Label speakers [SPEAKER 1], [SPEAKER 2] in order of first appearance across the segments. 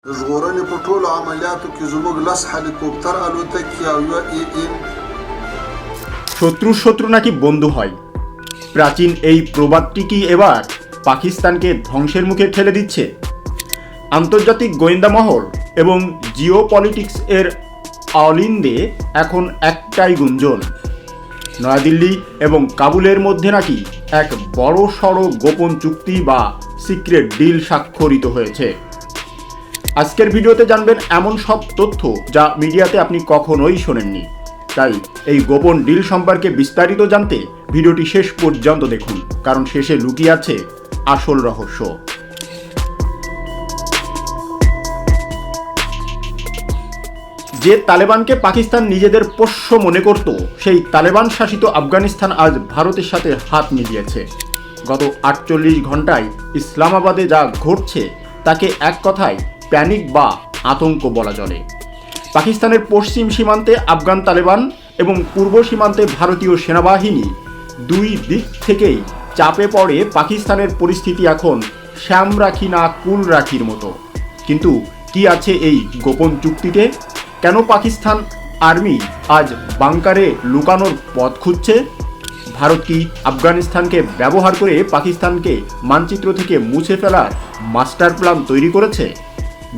[SPEAKER 1] د ژغورنې په ټولو عملیاتو کې زموږ لس helicopter الوتکې او یو EN
[SPEAKER 2] শত্রু নাকি বন্ধু হয়। প্রাচীন এই প্রবাদটি কি এবার পাকিস্তানকে ধ্বংসের মুখে ঠেলে দিচ্ছে? আন্তর্জাতিক গোয়েন্দা মহল এবং জিও পলিটিক্স এর অলিন্দে এখন একটাই গুঞ্জন, নয়াদিল্লি এবং কাবুলের মধ্যে নাকি এক বড় সড়ো গোপন চুক্তি বা সিক্রেট ডিল স্বাক্ষরিত হয়েছে। আজকের ভিডিওতে জানবেন এমন সব তথ্য যা মিডিয়াতে আপনি কখনোই শোনেননি। তাই এই গোপন ডিল সম্পর্কে বিস্তারিত জানতে ভিডিওটি শেষ পর্যন্ত দেখুন, কারণ শেষে লুকিয়ে আছে আসল রহস্য। যে তালেবানকে পাকিস্তান নিজেদের পোষ্য মনে করত, সেই তালেবান শাসিত আফগানিস্তান আজ ভারতের সাথে হাত মিলিয়েছে। গত 48 ঘন্টায় ইসলামাবাদে যা ঘটছে তাকে এক কথায় প্যানিক বা আতঙ্ক বলা চলে। পাকিস্তানের পশ্চিম সীমান্তে আফগান তালেবান এবং পূর্ব সীমান্তে ভারতীয় সেনাবাহিনী, দুই দিক থেকেই চাপে পড়ে পাকিস্তানের পরিস্থিতি এখন শ্যাম রাখি না কুল রাখির মতো। কিন্তু কি আছে এই গোপন চুক্তিতে? কেন পাকিস্তান আর্মি আজ বাংকারে লুকানোর পথ খুঁজছে? ভারত কি আফগানিস্তানকে ব্যবহার করে পাকিস্তানকে মানচিত্র থেকে মুছে ফেলার মাস্টার প্ল্যান তৈরি করেছে?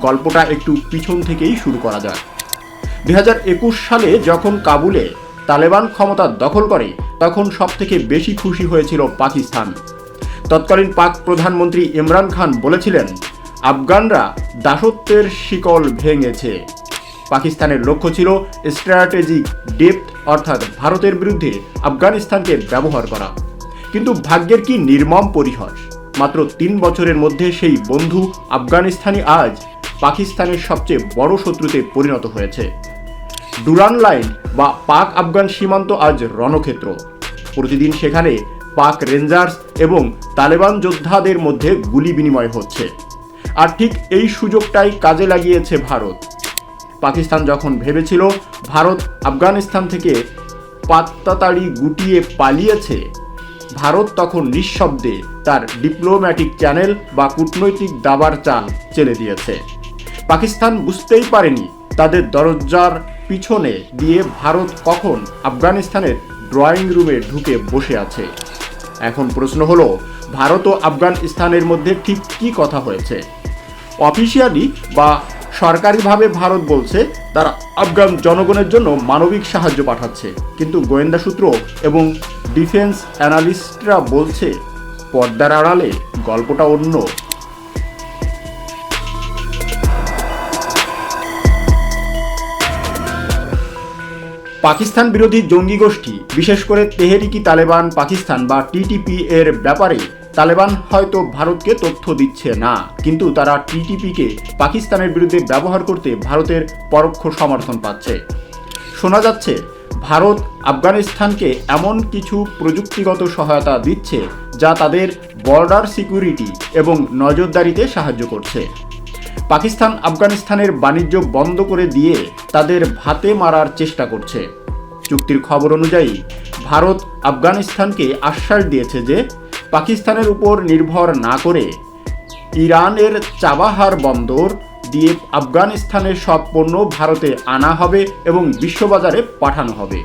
[SPEAKER 2] গল্পটা একটু পিছন থেকেই শুরু করা যায়। 2021 সালে যখন কাবুলে তালেবান ক্ষমতা দখল করে, তখন সবথেকে বেশি খুশি হয়েছিল পাকিস্তান। তৎকালীন পাক প্রধানমন্ত্রী ইমরান খান বলেছিলেন, আফগানরা দাসত্বের শিকল ভেঙেছে। পাকিস্তানের লক্ষ্য ছিল স্ট্র্যাটেজিক ডেপথ, অর্থাৎ ভারতের বিরুদ্ধে আফগানিস্তানকে ব্যবহার করা। কিন্তু ভাগ্যের কি নির্মম পরিহাস! মাত্র 3 বছরের মধ্যে সেই বন্ধু আফগানিস্তানই আজ পাকিস্তানের সবচেয়ে বড় শত্রুতে পরিণত হয়েছে। ডুরান লাইন বা পাক আফগান সীমান্ত আজ রণক্ষেত্র। প্রতিদিন সেখানে পাক রেঞ্জার্স এবং তালেবান যোদ্ধাদের মধ্যে গুলি বিনিময় হচ্ছে। আর ঠিক এই সুযোগটাই কাজে লাগিয়েছে ভারত। পাকিস্তান যখন ভেবেছিল ভারত আফগানিস্তান থেকে পাত্তাতাড়ি গুটিয়ে পালিয়েছে, ভারত তখন নিঃশব্দে তার ডিপ্লোম্যাটিক চ্যানেল বা কূটনৈতিক দাবার চাল চেলে দিয়েছে। পাকিস্তান বুঝতেই পারেনি তাদের দরজার পিছনে দিয়ে ভারত কখন আফগানিস্তানের ড্রয়িং রুমে ঢুকে বসে আছে। এখন প্রশ্ন হলো, ভারত ও আফগানিস্তানের মধ্যে ঠিক কী কথা হয়েছে? অফিসিয়ালি বা সরকারিভাবে ভারত বলছে তারা আফগান জনগণের জন্য মানবিক সাহায্য পাঠাচ্ছে, কিন্তু গোয়েন্দা সূত্র এবং ডিফেন্স অ্যানালিস্টরা বলছে পর্দার আড়ালে গল্পটা অন্য। পাকিস্তান বিরোধী জঙ্গি গোষ্ঠী, বিশেষ করে তেহরিকি তালেবান পাকিস্তান বা TTP এর ব্যাপারে তালেবান হয়তো ভারতকে তথ্য দিচ্ছে না, কিন্তু তারা TTPকে পাকিস্তানের বিরুদ্ধে ব্যবহার করতে ভারতের পরোক্ষ সমর্থন পাচ্ছে। শোনা যাচ্ছে ভারত আফগানিস্তানকে এমন কিছু প্রযুক্তিগত সহায়তা দিচ্ছে যা তাদের বর্ডার সিকিউরিটি এবং নজরদারিতে সাহায্য করছে। পাকিস্তান আফগানিস্তানের বাণিজ্য বন্ধ করে দিয়ে তাদের ভাতে মারার চেষ্টা করছে। চুক্তির খবর অনুযায়ী ভারত আফগানিস্তানকে আশ্বাস দিয়েছে যে পাকিস্তানের উপর নির্ভর না করে ইরানের চাবাহার বন্দর দিয়ে আফগানিস্তানের সব পণ্য ভারতে আনা হবে এবং বিশ্ববাজারে পাঠানো হবে।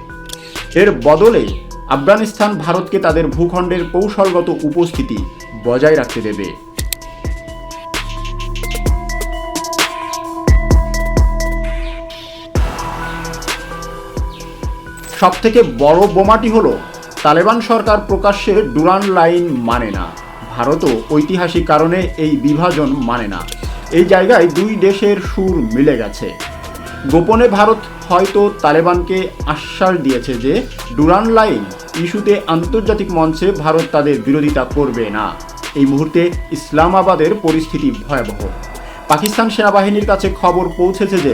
[SPEAKER 2] এর বদলে আফগানিস্তান ভারতকে তাদের ভূখণ্ডের কৌশলগত উপস্থিতি বজায় রাখতে দেবে। সবথেকে বড় বোমাটি হলো, তালেবান সরকার প্রকাশ্যে ডুরান লাইন মানে না। ভারতও ঐতিহাসিক কারণে এই বিভাজন মানে না। এই জায়গায় দুই দেশের সুর মিলে গেছে। গোপনে ভারত হয়তো তালেবানকে আশ্বাস দিয়েছে যে ডুরান লাইন ইস্যুতে আন্তর্জাতিক মঞ্চে ভারত তাদের বিরোধিতা করবে না। এই মুহূর্তে ইসলামাবাদের পরিস্থিতি ভয়াবহ। পাকিস্তান সেনাবাহিনীর কাছে খবর পৌঁছেছে যে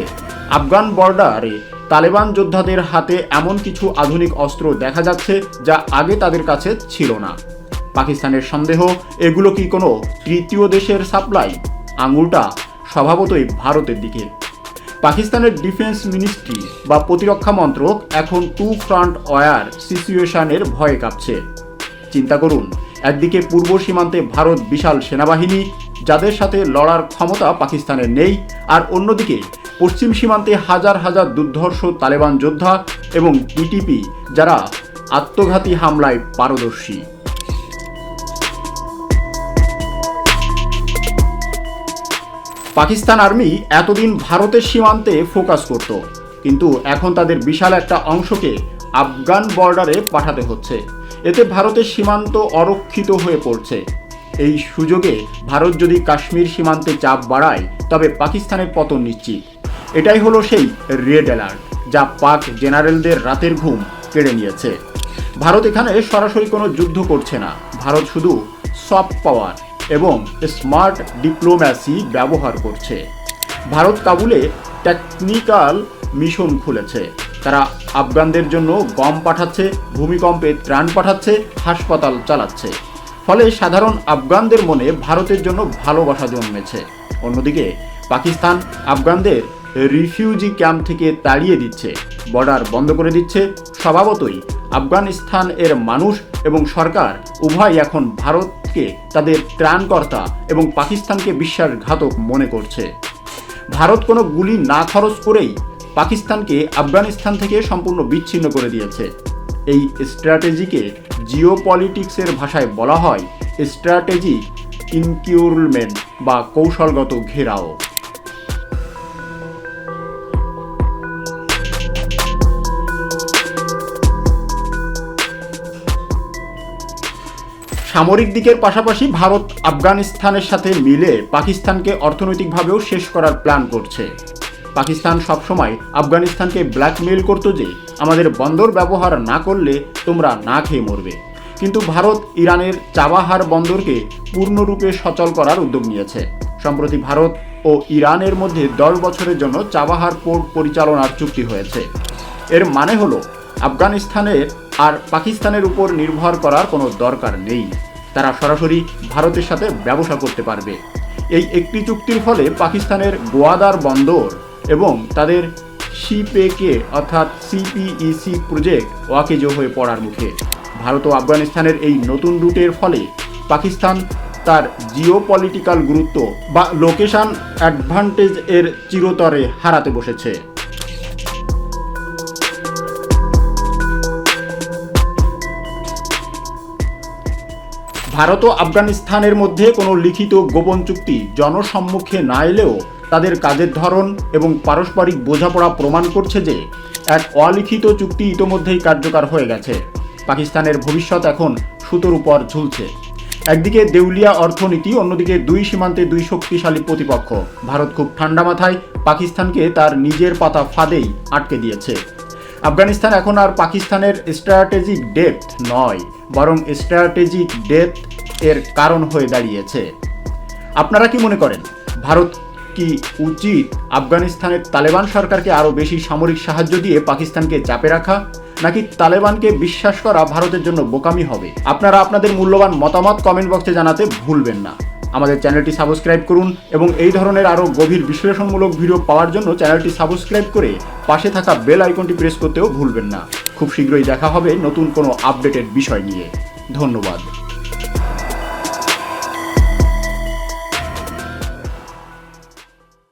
[SPEAKER 2] আফগান বর্ডারে তালেবান যোদ্ধাদের হাতে এমন কিছু আধুনিক অস্ত্র দেখা যাচ্ছে যা আগে তাদের কাছে ছিল না। পাকিস্তানের সন্দেহ, এগুলো কি কোনো তৃতীয় দেশের সাপ্লাই? আঙুলটা স্বভাবতই ভারতের দিকে। পাকিস্তানের ডিফেন্স মিনিস্ট্রি বা প্রতিরক্ষা মন্ত্রক এখন টু ফ্রন্ট ওয়ার সিচুয়েশনের ভয়ে কাঁপছে। চিন্তা করুন, একদিকে পূর্ব সীমান্তে ভারত বিশাল সেনাবাহিনী, যাদের সাথে লড়ার ক্ষমতা পাকিস্তানের নেই, আর অন্যদিকে পশ্চিম সীমান্তে হাজার হাজার দুর্ধর্ষ তালেবান যোদ্ধা এবং টিটিপি যারা আত্মঘাতী হামলায় পারদর্শী। পাকিস্তান আর্মি এতদিন ভারতের সীমান্তে ফোকাস করত, কিন্তু এখন তাদের বিশাল একটা অংশকে আফগান বর্ডারে পাঠাতে হচ্ছে। এতে ভারতের সীমান্ত অরক্ষিত হয়ে পড়ছে। এই সুযোগে ভারত যদি কাশ্মীর সীমান্তে চাপ বাড়ায় তবে পাকিস্তানের পতন নিশ্চিত। এটাই হলো সেই রেড অ্যালার্ট যা পাক জেনারেলদের রাতের ঘুম কেড়ে নিয়েছে। ভারত এখানে সরাসরি কোনো যুদ্ধ করছে না, ভারত শুধু সফট পাওয়ার এবং স্মার্ট ডিপ্লোম্যাসি ব্যবহার করছে। ভারত কাবুলে টেকনিক্যাল মিশন খুলেছে। তারা আফগানদের জন্য গম পাঠাচ্ছে, ভূমিকম্পে ত্রাণ পাঠাচ্ছে, হাসপাতাল চালাচ্ছে। ফলে সাধারণ আফগানদের মনে ভারতের জন্য ভালোবাসা জন্মেছে। অন্যদিকে পাকিস্তান আফগানদের রিফিউজি ক্যাম্প থেকে তাড়িয়ে দিচ্ছে, বর্ডার বন্ধ করে দিচ্ছে। স্বভাবতই আফগানিস্তান এর মানুষ এবং সরকার উভয় এখন ভারতকে তাদের ত্রাণকর্তা এবং পাকিস্তানকে বিশ্বাসঘাতক মনে করছে। ভারত কোনো গুলি না খরচ করেই পাকিস্তানকে আফগানিস্তান থেকে সম্পূর্ণ বিচ্ছিন্ন করে দিয়েছে। এই স্ট্র্যাটেজিকে জিওপলিটিক্সের ভাষায় বলা হয় স্ট্র্যাটেজিক ইনকিউরলমেন্ট বা কৌশলগত ঘেরাও। সামরিক দিকের পাশাপাশি ভারত আফগানিস্তানের সাথে মিলে পাকিস্তানকে অর্থনৈতিকভাবেও শেষ করার প্ল্যান করছে। পাকিস্তান সবসময় আফগানিস্তানকে ব্ল্যাকমেইল করত যে আমাদের বন্দর ব্যবহার না করলে তোমরা না খেয়ে মরবে। কিন্তু ভারত ইরানের চাবাহার বন্দরকে পূর্ণরূপে সচল করার উদ্যোগ নিয়েছে। সম্প্রতি ভারত ও ইরানের মধ্যে 10 বছরের জন্য চাবাহার পোর্ট পরিচালনার চুক্তি হয়েছে। এর মানে হলো আফগানিস্তানের আর পাকিস্তানের উপর নির্ভর করার কোনো দরকার নেই। তারা সরাসরি ভারতের সাথে ব্যবসা করতে পারবে। এই একটি চুক্তির ফলে পাকিস্তানের গোয়াদার বন্দর এবং তাদের সিপেকে অর্থাৎ সিপিইসি প্রজেক্ট ওয়াকিজ হয়ে পড়ার মুখে। ভারত ও আফগানিস্তানের এই নতুন রুটের ফলে পাকিস্তান তার জিওপলিটিক্যাল গুরুত্ব বা লোকেশন অ্যাডভান্টেজ এর চিরতরে হারাতে বসেছে। ভারত ও আফগানিস্তানের মধ্যে কোনো লিখিত গোপন চুক্তি জনসম্মুখে না এলেও তাদের কাজের ধরন এবং পারস্পরিক বোঝাপড়া প্রমাণ করছে যে এক অলিখিত চুক্তি ইতোমধ্যেই কার্যকর হয়ে গেছে। পাকিস্তানের ভবিষ্যৎ এখন সুতোর উপর ঝুলছে। একদিকে দেউলিয়া অর্থনীতি, অন্যদিকে দুই সীমান্তে দুই শক্তিশালী প্রতিপক্ষ। ভারত খুব ঠান্ডা মাথায় পাকিস্তানকে তার নিজের পাতা ফাঁদেই আটকে দিয়েছে। আফগানিস্তান এখন আর পাকিস্তানের স্ট্র্যাটেজিক ডেপথ নয়, বরং স্ট্র্যাটেজিক ডেপথ এর কারণ হয়ে দাঁড়িয়েছে। আপনারা কি মনে করেন, ভারত কি উচিত আফগানিস্তানের তালেবান সরকারকে আরও বেশি সামরিক সাহায্য দিয়ে পাকিস্তানকে চাপে রাখা, নাকি তালেবানকে বিশ্বাস করা ভারতের জন্য বোকামি হবে? আপনারা আপনাদের মূল্যবান মতামত কমেন্ট বক্সে জানাতে ভুলবেন না। আমাদের চ্যানেলটি সাবস্ক্রাইব করুন এবং এই ধরনের আরও গভীর বিশ্লেষণমূলক ভিডিও পাওয়ার জন্য চ্যানেলটি সাবস্ক্রাইব করে পাশে থাকা বেল আইকনটি প্রেস করতেও ভুলবেন না। খুব শীঘ্রই দেখা হবে নতুন কোনো আপডেটেড বিষয় নিয়ে। ধন্যবাদ।